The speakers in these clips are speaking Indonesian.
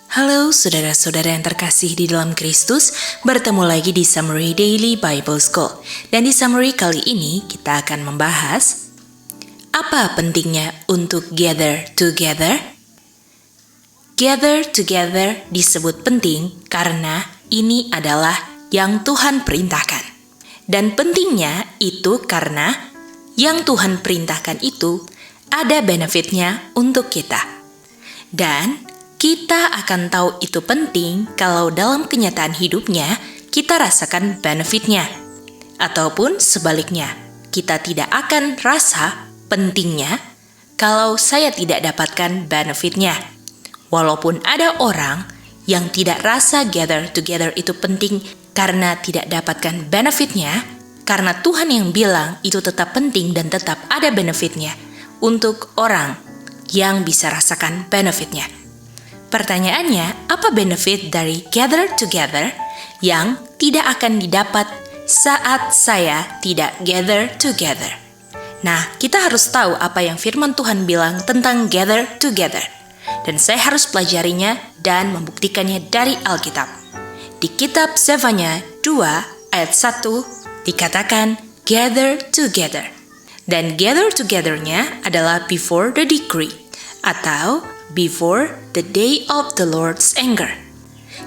Halo saudara-saudara yang terkasih di dalam Kristus, bertemu lagi di Summary Daily Bible School. Dan di Summary kali ini kita akan membahas apa pentingnya untuk gather together? Gather together disebut penting karena ini adalah yang Tuhan perintahkan. Dan pentingnya itu karena yang Tuhan perintahkan itu ada benefitnya untuk kita. Dan kita akan tahu itu penting kalau dalam kenyataan hidupnya kita rasakan benefitnya. Ataupun sebaliknya, kita tidak akan rasa pentingnya kalau saya tidak dapatkan benefitnya. Walaupun ada orang yang tidak rasa gather together itu penting karena tidak dapatkan benefitnya, karena Tuhan yang bilang itu tetap penting dan tetap ada benefitnya untuk orang yang bisa rasakan benefitnya. Pertanyaannya, apa benefit dari gather together yang tidak akan didapat saat saya tidak gather together? Nah, kita harus tahu apa yang firman Tuhan bilang tentang gather together. Dan saya harus pelajarinya dan membuktikannya dari Alkitab. Di kitab Zefanya 2 ayat 1 dikatakan gather together. Dan gather together-nya adalah before the decree atau before the day of the Lord's anger.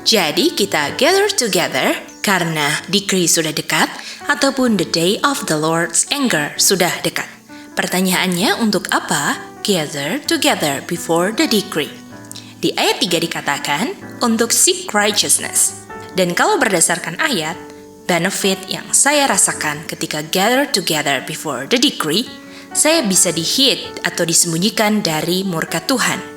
Jadi kita gather together karena decree sudah dekat ataupun the day of the Lord's anger sudah dekat. Pertanyaannya, untuk apa gather together before the decree? Di ayat 3 dikatakan untuk seek righteousness. Dan kalau berdasarkan ayat, benefit yang saya rasakan ketika gather together before the decree, saya bisa di-hid atau disembunyikan dari murka Tuhan.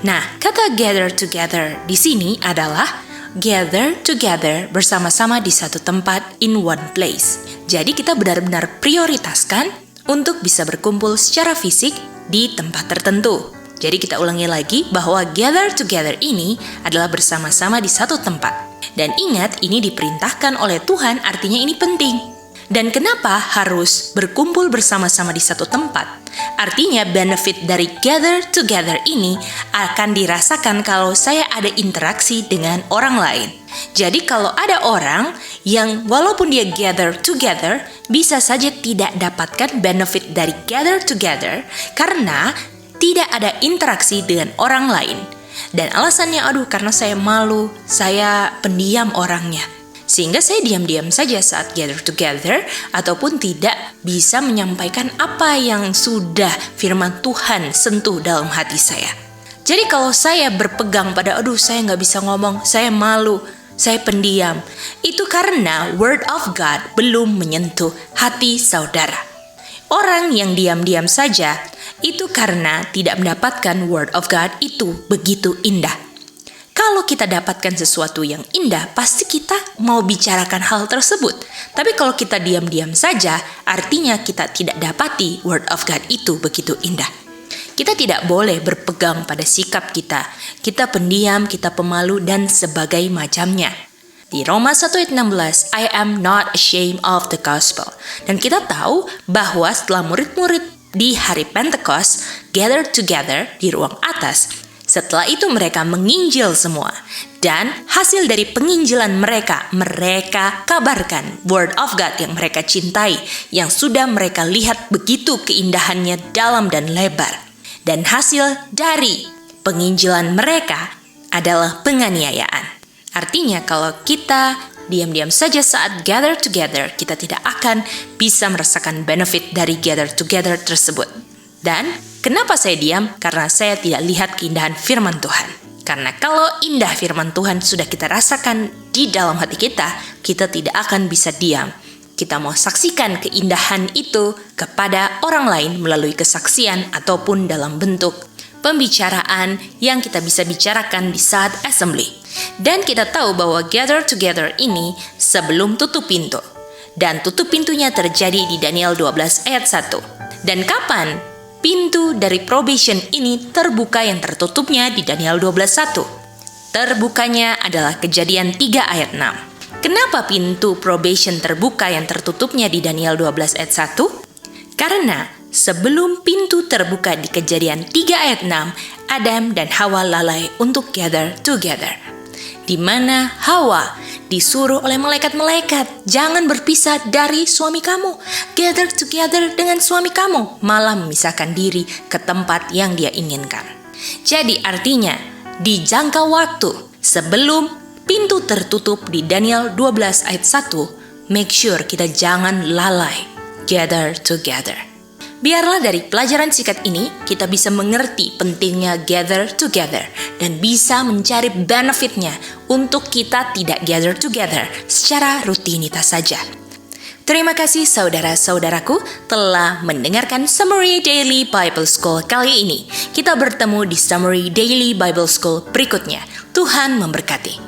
Nah, kata gather together di sini adalah gather together bersama-sama di satu tempat in one place. Jadi kita benar-benar prioritaskan untuk bisa berkumpul secara fisik di tempat tertentu. Jadi kita ulangi lagi bahwa gather together ini adalah bersama-sama di satu tempat. Dan ingat, ini diperintahkan oleh Tuhan, artinya ini penting. Dan kenapa harus berkumpul bersama-sama di satu tempat? Artinya benefit dari gather together ini akan dirasakan kalau saya ada interaksi dengan orang lain. Jadi kalau ada orang yang walaupun dia gather together, bisa saja tidak dapatkan benefit dari gather together karena tidak ada interaksi dengan orang lain. Dan alasannya, karena saya malu, saya pendiam orangnya. Sehingga saya diam-diam saja saat gather together ataupun tidak bisa menyampaikan apa yang sudah firman Tuhan sentuh dalam hati saya. Jadi kalau saya berpegang pada saya nggak bisa ngomong, saya malu, saya pendiam, itu karena word of God belum menyentuh hati saudara. Orang yang diam-diam saja itu karena tidak mendapatkan word of God itu begitu indah. Kalau kita dapatkan sesuatu yang indah, pasti kita mau bicarakan hal tersebut. Tapi kalau kita diam-diam saja, artinya kita tidak dapati word of God itu begitu indah. Kita tidak boleh berpegang pada sikap kita. Kita pendiam, kita pemalu, dan sebagai macamnya. Di Roma 1 ayat 16, I am not ashamed of the gospel. Dan kita tahu bahwa setelah murid-murid di hari Pentecost gather together di ruang atas, setelah itu mereka menginjil semua. Dan hasil dari penginjilan mereka kabarkan word of God yang mereka cintai, yang sudah mereka lihat begitu keindahannya dalam dan lebar. Dan hasil dari penginjilan mereka adalah penganiayaan. Artinya kalau kita diam-diam saja saat gather together, kita tidak akan bisa merasakan benefit dari gather together tersebut. Dan kenapa saya diam? Karena saya tidak lihat keindahan firman Tuhan. Karena kalau indah firman Tuhan sudah kita rasakan di dalam hati kita, kita tidak akan bisa diam. Kita mau saksikan keindahan itu kepada orang lain melalui kesaksian ataupun dalam bentuk pembicaraan yang kita bisa bicarakan di saat assembly. Dan kita tahu bahwa gather together ini sebelum tutup pintu. Dan tutup pintunya terjadi di Daniel 12 ayat 1. Dan kapan pintu dari probation ini terbuka yang tertutupnya di Daniel 12:1. Terbukanya adalah Kejadian 3 ayat 6. Kenapa pintu probation terbuka yang tertutupnya di Daniel 12 ayat 1? Karena sebelum pintu terbuka di Kejadian 3 ayat 6, Adam dan Hawa lalai untuk gather together. Di mana Hawa disuruh oleh malaikat-malaikat, jangan berpisah dari suami kamu. Gather together dengan suami kamu, malah memisahkan diri ke tempat yang dia inginkan. Jadi artinya, di jangka waktu sebelum pintu tertutup di Daniel 12 ayat 1, make sure kita jangan lalai. Gather together. Biarlah dari pelajaran singkat ini kita bisa mengerti pentingnya gather together dan bisa mencari benefitnya untuk kita tidak gather together secara rutinitas saja. Terima kasih saudara-saudaraku telah mendengarkan Summary Daily Bible School kali ini. Kita bertemu di Summary Daily Bible School berikutnya. Tuhan memberkati.